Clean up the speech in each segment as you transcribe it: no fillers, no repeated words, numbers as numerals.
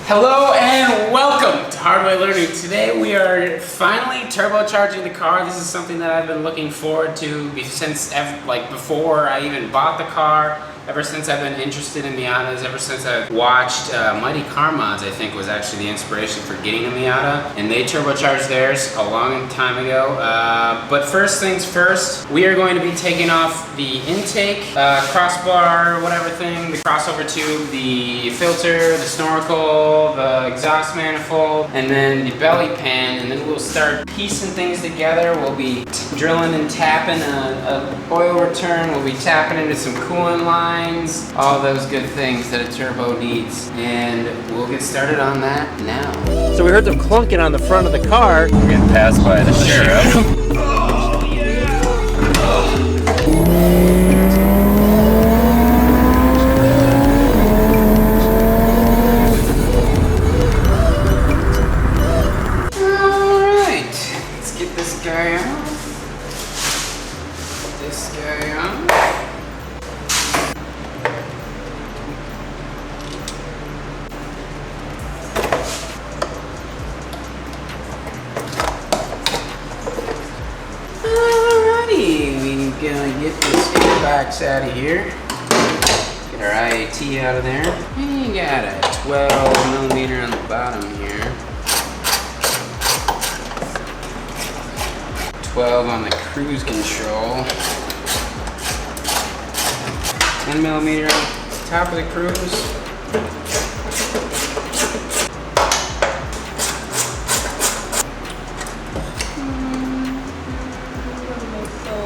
Hello and welcome to Hard Way Learning. Today we are finally turbocharging the car. This is something that I've been looking forward to since before I even bought the car. Ever since I've been interested in Miatas, ever since I watched Mighty Car Mods, I think was actually the inspiration for getting a Miata. And they turbocharged theirs a long time ago. But first things first, we are going to be taking off the intake, crossbar, whatever thing, the crossover tube, the filter, the snorkel, the exhaust manifold, and then the belly pan. And then we'll start piecing things together. We'll be drilling and tapping a oil return. We'll be tapping into some coolant lines. All those good things that a turbo needs, and we'll get started on that now. So we heard them clunking on the front of the car. We're getting passed by the sheriff. Oh yeah! Alright, let's get this guy off. This guy on. Gonna get this box out of here. Get our IAT out of there. And you got a 12mm on the bottom here. 12 on the cruise control. 10mm on the top of the cruise.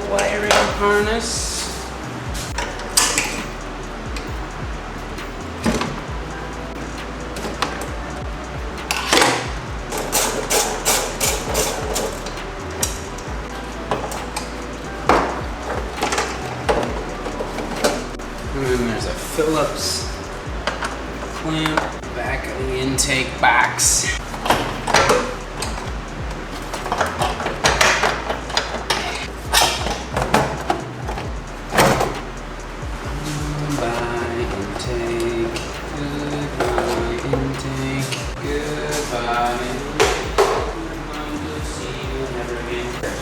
Wiring harness. And then there's a Phillips clamp back of the intake box.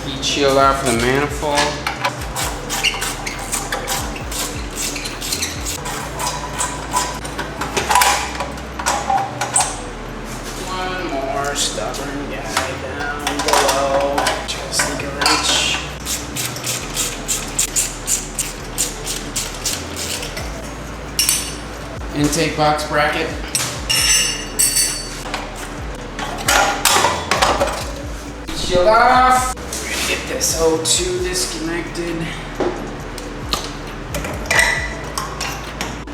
Heat shield off the manifold. One more stubborn guy down below. Just like a wrench. Intake box bracket. Shield off. We're gonna get this O2 disconnected.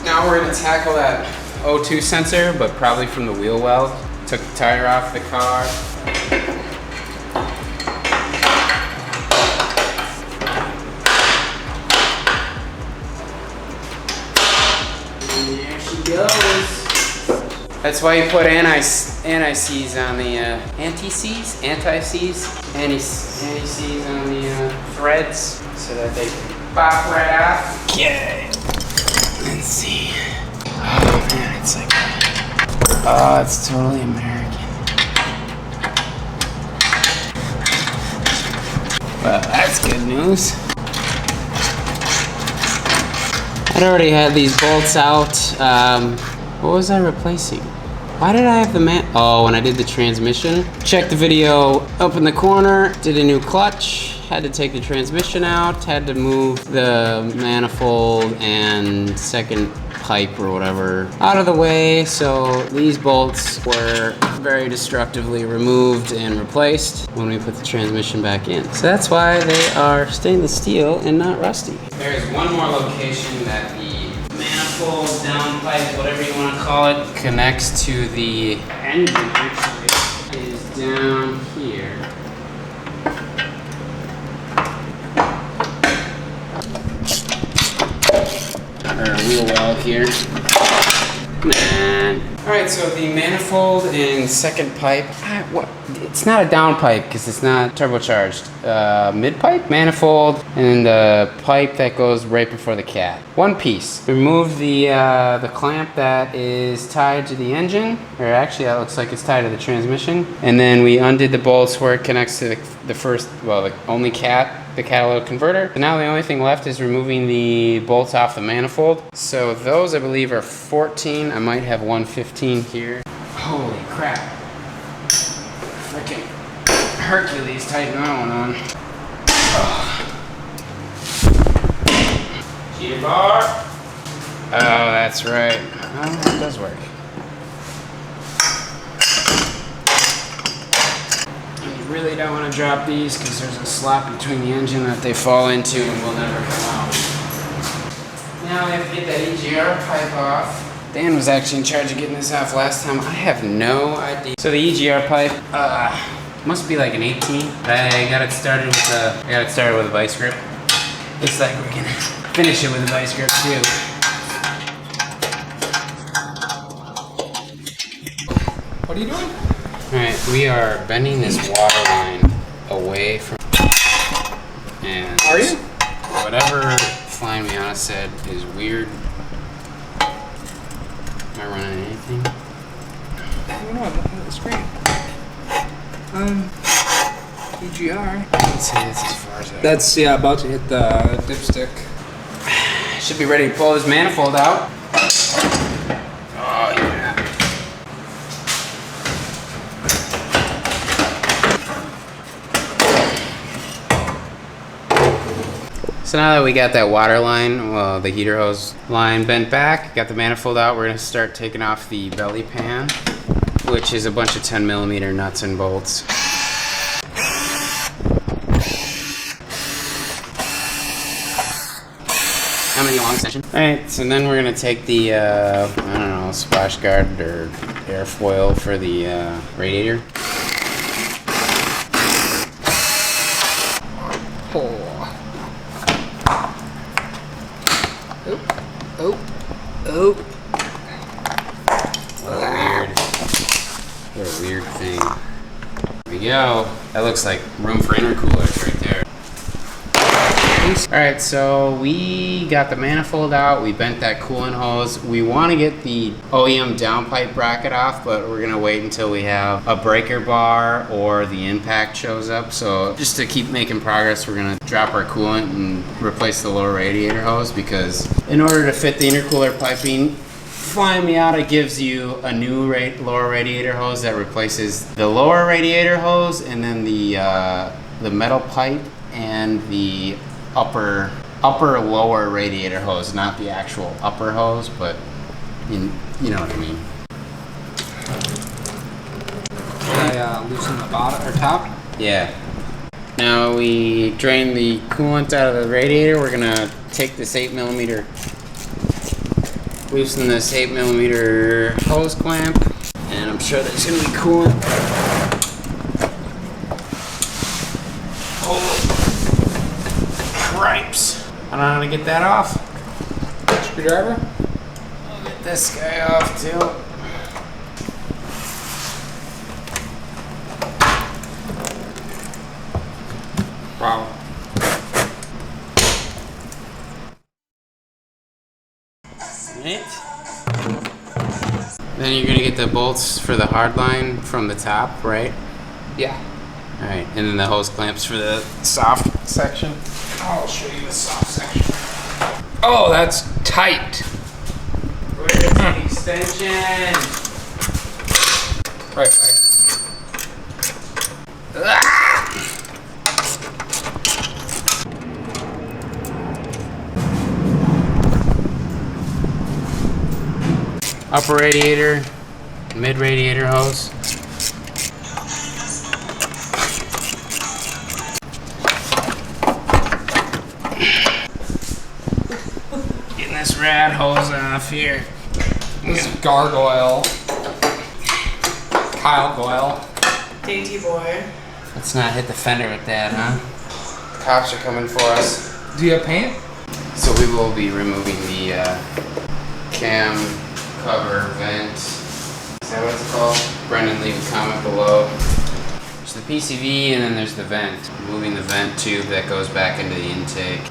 Now we're gonna tackle that O2 sensor, but probably from the wheel well. Took the tire off the car. And there she goes. That's why you put anti-seize on the anti-seize on the threads so that they pop right off. Okay. Let's see. Oh man, it's like, oh, it's totally American. Well, that's good news. I'd already had these bolts out. What was I replacing? Why did I have the oh, when I did the transmission. Checked the video up in the corner, did a new clutch, had to take the transmission out, had to move the manifold and second pipe or whatever out of the way. So these bolts were very destructively removed and replaced when we put the transmission back in. So that's why they are stainless steel and not rusty. There's one more location that the manifold, downpipe, whatever you want to call it, connects to the engine. Actually, is down here. Or wheel well here. Man. Alright, so the manifold and second pipe, it's not a down pipe because it's not turbocharged. Mid pipe, manifold, and the pipe that goes right before the cat. One piece. Remove the clamp that is tied to the engine, or actually that looks like it's tied to the transmission. And then we undid the bolts where it connects to the only the catalytic converter. And now the only thing left is removing the bolts off the manifold. So those I believe are 14. I might have 115 here. Holy crap. Freaking Hercules tighten that one on. Cheater bar. Oh, that's right. Oh, that does work. Really don't want to drop these because there's a slot between the engine that they fall into and will never come out. Now I have to get that EGR pipe off. Dan was actually in charge of getting this off last time. I have no idea. So the EGR pipe must be like an 18. I got it started with a vice grip. Looks like we're gonna finish it with a vice grip too. What are you doing? Alright, we are bending this water line away from... And are you? Whatever Flyin Miata said is weird. Am I running anything? I don't know, I'm looking at the screen. EGR. Let's say that's as far as I... That's, yeah, about to hit the dipstick. Should be ready to pull this manifold out. Oh, yeah. So now that we got that water line, well, the heater hose line bent back, got the manifold out, we're gonna start taking off the belly pan, which is a bunch of 10mm nuts and bolts. How many long extension? Alright, so then we're gonna take the, I don't know, splash guard or airfoil for the radiator. Oh. What a weird thing. There we go. That looks like room for intercoolers right there. Alright, so we got the manifold out, we bent that coolant hose. We want to get the OEM downpipe bracket off, but we're going to wait until we have a breaker bar or the impact shows up. So just to keep making progress, we're going to drop our coolant and replace the lower radiator hose, because in order to fit the intercooler piping, Flyin Miata gives you a new lower radiator hose that replaces the lower radiator hose, and then the metal pipe and the upper lower radiator hose, not the actual upper hose, but you know what I mean. I loosen the bottom or top? Yeah. Now we drain the coolant out of the radiator. We're gonna take this 8mm, loosen this 8mm hose clamp, and I'm sure there's gonna be coolant. Cripes. I don't know how to get that off. Screwdriver? I'll get this guy off too. Wow. Right. Then you're gonna get the bolts for the hard line from the top, right? Yeah. Alright, and then the hose clamps for the soft section. I'll show you the soft section. Oh, that's tight. Where's the extension? Right. Upper radiator, mid radiator hose. Getting this rad hose off here. This is Gargoyle. Kyle Goyle. Dainty boy. Let's not hit the fender with that, huh? Cops are coming for us. Do you have paint? So we will be removing the cam cover vent that what it's called? Brendan, leave a comment below. There's the PCV and then there's the vent. Moving the vent tube that goes back into the intake.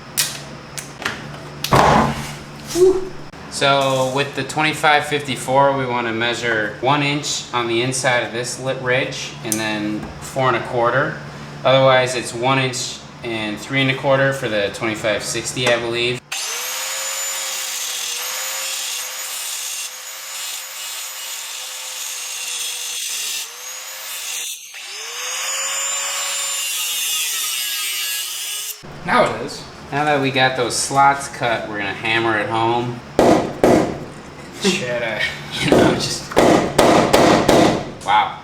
Whew. So with the 2554, we want to measure 1 inch on the inside of this lit ridge and then 4 1/4. Otherwise it's 1 inch and 3 1/4 for the 2560, I believe. Now it is. Now that we got those slots cut, we're gonna hammer it home. Shit, you know, just wow.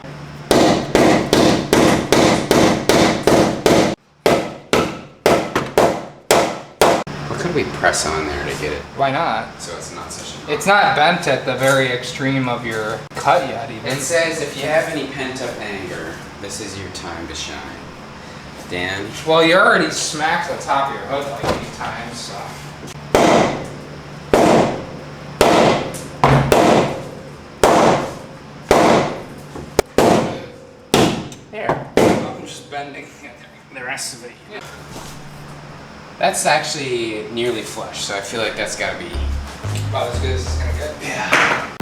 What could we press on there to get it Why not? so it's not such a... It's not bent at the very extreme of your cut yet, even. It says if you have any pent-up anger, this is your time to shine. Dan? Well, you already smacked the top of your hood like 8 times, so. There. I'm just bending The rest of it. Yeah. That's actually nearly flush, so I feel like that's gotta be... about as good as it's gonna get. Yeah.